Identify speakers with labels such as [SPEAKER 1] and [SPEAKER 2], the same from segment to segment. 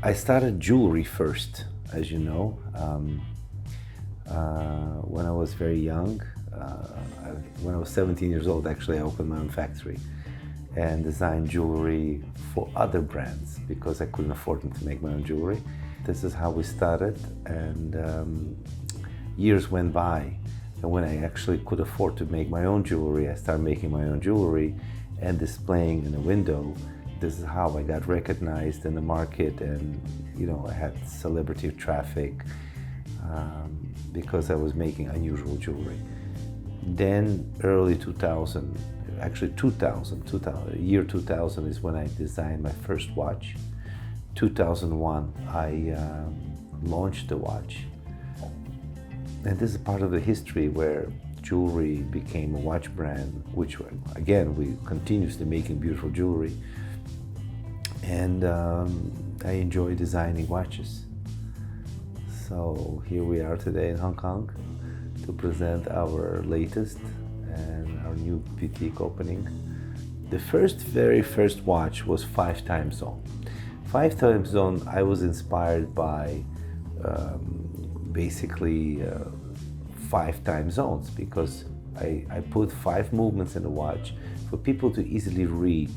[SPEAKER 1] I started jewelry first, as you know. When I was very young, when I was 17 years old, actually, I opened my own factory and designed jewelry for other brands because I couldn't afford them to make my own jewelry. This is how we started, and years went by. And when I actually could afford to make my own jewelry, I started making my own jewelry and displaying in a window. This is how I got recognized in the market, and I had celebrity traffic because I was making unusual jewelry. Then early 2000, actually 2000 is when I designed my first watch. 2001, I launched the watch. And this is part of the history where jewelry became a watch brand, which again, we continuously making beautiful jewelry. And I enjoy designing watches. So here we are today in Hong Kong to present our latest and our new boutique opening. The very first watch was 5 time zone. 5 time zone, I was inspired by basically 5 time zones because I put 5 movements in the watch for people to easily read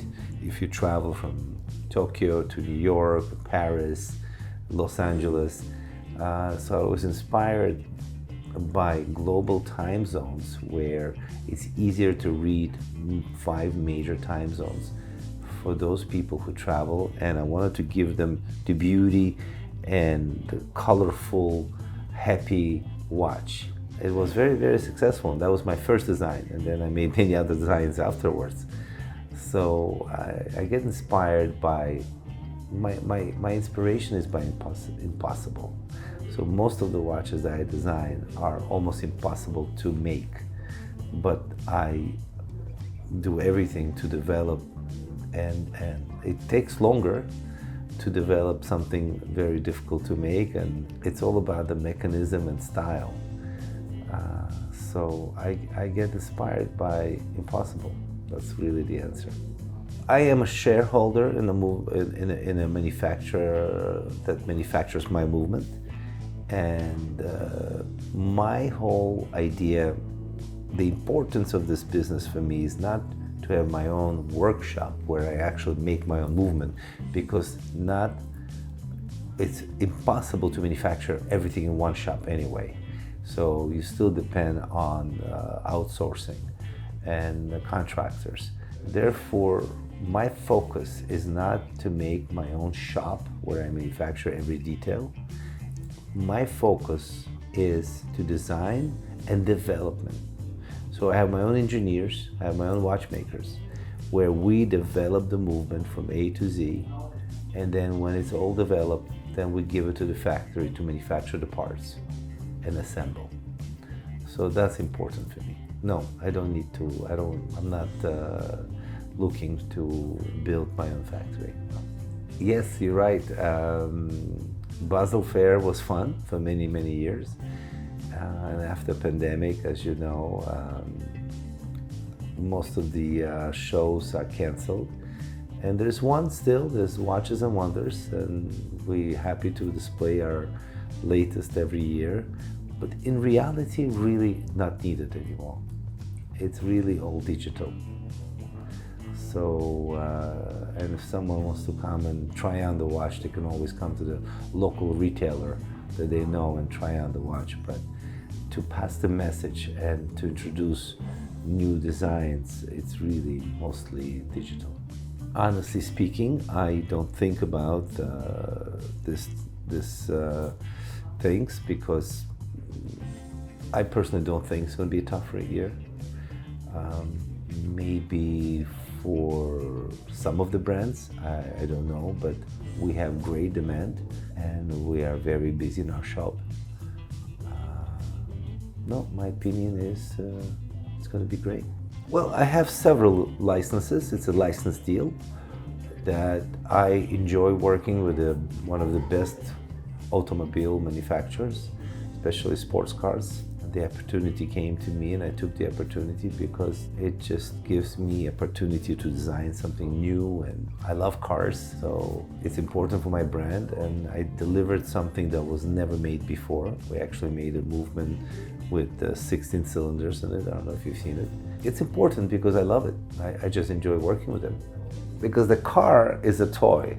[SPEAKER 1] if you travel from Tokyo to New York, Paris, Los Angeles. So I was inspired by global time zones where it's easier to read 5 major time zones for those people who travel, and I wanted to give them the beauty and the colorful, happy watch. It was very, very successful, and that was my first design, and then I made many other designs afterwards. So I get inspired by, my inspiration is by impossible. So most of the watches that I design are almost impossible to make, but I do everything to develop, and it takes longer to develop something very difficult to make, and it's all about the mechanism and style. So I get inspired by impossible. That's really the answer. I am a shareholder in a manufacturer that manufactures my movement. And my whole idea, the importance of this business for me is not to have my own workshop where I actually make my own movement, because it's impossible to manufacture everything in one shop anyway. So you still depend on outsourcing and contractors. Therefore, my focus is not to make my own shop where I manufacture every detail. My focus is to design and development. So I have my own engineers, I have my own watchmakers, where we develop the movement from A to Z, and then when it's all developed, then we give it to the factory to manufacture the parts and assemble. So that's important for me. No, I don't need to, I'm not looking to build my own factory. Yes, you're right. Buzzle Fair was fun for many, many years. And after pandemic, as you know, most of the shows are canceled. And there's one still, there's Watches and Wonders, and we're happy to display our latest every year. But in reality, really not needed anymore. It's really all digital. So, and if someone wants to come and try on the watch, they can always come to the local retailer that they know and try on the watch. But to pass the message and to introduce new designs, it's really mostly digital. Honestly speaking, I don't think about this things, because I personally don't think it's going to be a tougher year. Maybe for some of the brands, I don't know, but we have great demand and we are very busy in our shop. No, my opinion is it's going to be great. Well, I have several licenses. It's a license deal that I enjoy working with one of the best automobile manufacturers, especially sports cars. the opportunity came to me and I took the opportunity because it just gives me opportunity to design something new, and I love cars, so it's important for my brand, and I delivered something that was never made before. We actually made a movement with 16 cylinders in it. I don't know if you've seen it. It's important because I love it. I just enjoy working with it. Because the car is a toy,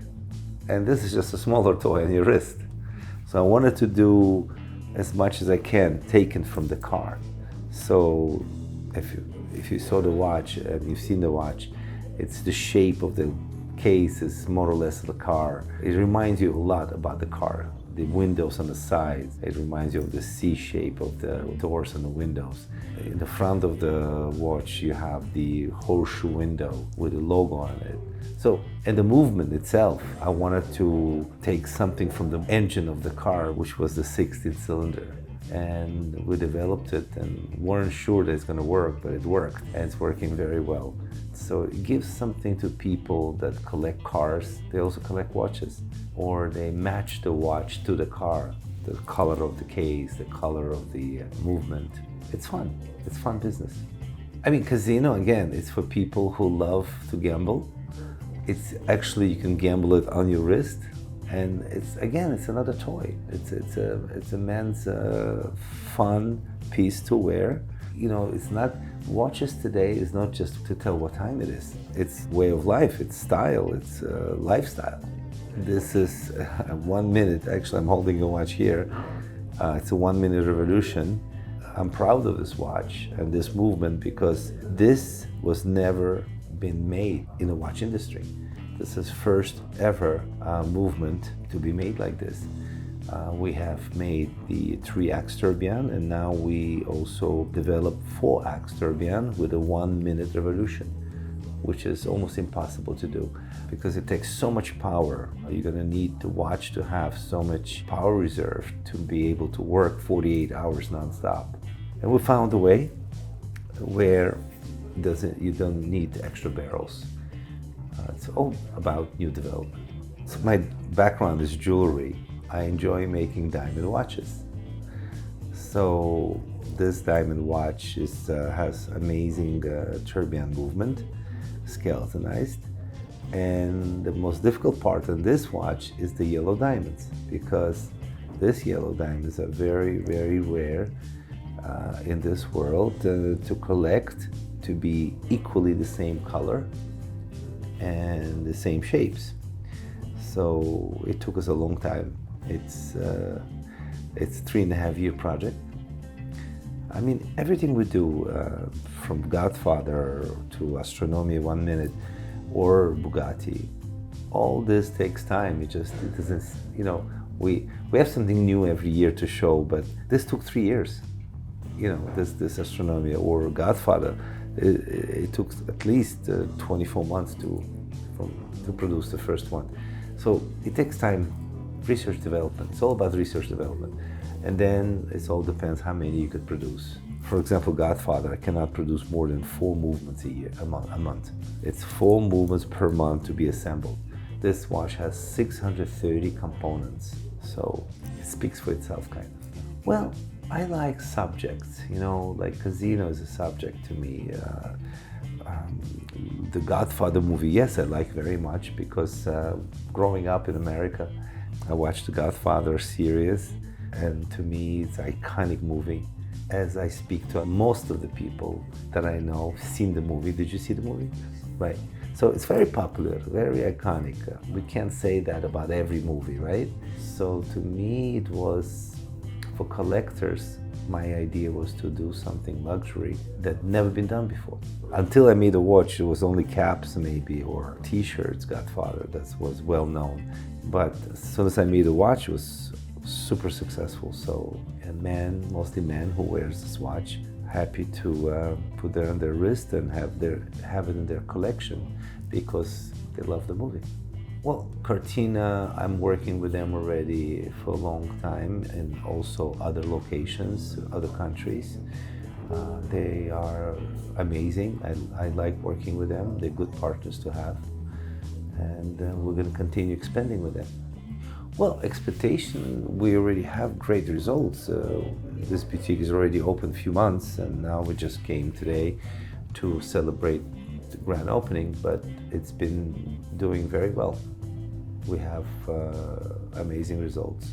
[SPEAKER 1] and this is just a smaller toy on your wrist. So I wanted to do as much as I can taken from the car. So if you saw the watch and you've seen the watch, it's the shape of the case is more or less the car. It reminds you a lot about the car. The windows on the sides, it reminds you of the C shape of the doors and the windows. In the front of the watch, you have the horseshoe window with a logo on it. So, and the movement itself, I wanted to take something from the engine of the car, which was the 16th cylinder. And we developed it and weren't sure that it's going to work, but it worked, and it's working very well. So it gives something to people that collect cars. They also collect watches, or they match the watch to the car, the color of the case, the color of the movement. It's fun. It's fun business. I mean, casino, again, it's for people who love to gamble. It's actually, you can gamble it on your wrist. And it's another toy. It's a man's fun piece to wear. You know, it's not, watches today is not just to tell what time it is. It's way of life, it's style, it's lifestyle. This is 1 minute, actually I'm holding a watch here. It's a 1 minute revolution. I'm proud of this watch and this movement because this was never been made in the watch industry. This is first ever movement to be made like this. We have made the 3-axe tourbillon, and now we also developed 4-axe tourbillon with a 1 minute revolution, which is almost impossible to do because it takes so much power. You're gonna need the watch to have so much power reserve to be able to work 48 hours nonstop. And we found a way where you don't need extra barrels. It's all about new development. So my background is jewelry. I enjoy making diamond watches. So this diamond watch has amazing tourbillon movement, skeletonized. And the most difficult part on this watch is the yellow diamonds, because this yellow diamonds are very, very rare in this world to collect, to be equally the same color and the same shapes. So it took us a long time. It's a 3.5-year project. I mean, everything we do, from Godfather to Astronomia 1 minute or Bugatti, all this takes time. It doesn't, you know, we have something new every year to show, but this took 3 years. You know, this Astronomia or Godfather, it took at least 24 months to produce the first one. So it takes time, research development. It's all about research development. And then it all depends how many you could produce. For example, Godfather, I cannot produce more than 4 movements a month. It's 4 movements per month to be assembled. This watch has 630 components. So it speaks for itself, kind of. Well, I like subjects, you know, like casino is a subject to me. The Godfather movie, yes, I like very much because growing up in America, I watched the Godfather series, and to me it's an iconic movie. As I speak to most of the people that I know, seen the movie. Did you see the movie? Right. So it's very popular, very iconic. We can't say that about every movie, right? So to me it was, for collectors, my idea was to do something luxury that never been done before. Until I made a watch, it was only caps maybe, or t-shirts, Godfather, that was well known. But as soon as I made a watch, it was super successful. So a man, mostly men who wears this watch, happy to put that on their wrist and have it in their collection because they love the movie. Well, Cortina, I'm working with them already for a long time, and also other locations, other countries. They are amazing. I like working with them. They're good partners to have. And we're going to continue expanding with them. Well, expectation, we already have great results. This boutique is already open a few months, and now we just came today to celebrate the grand opening, but it's been doing very well. We have amazing results.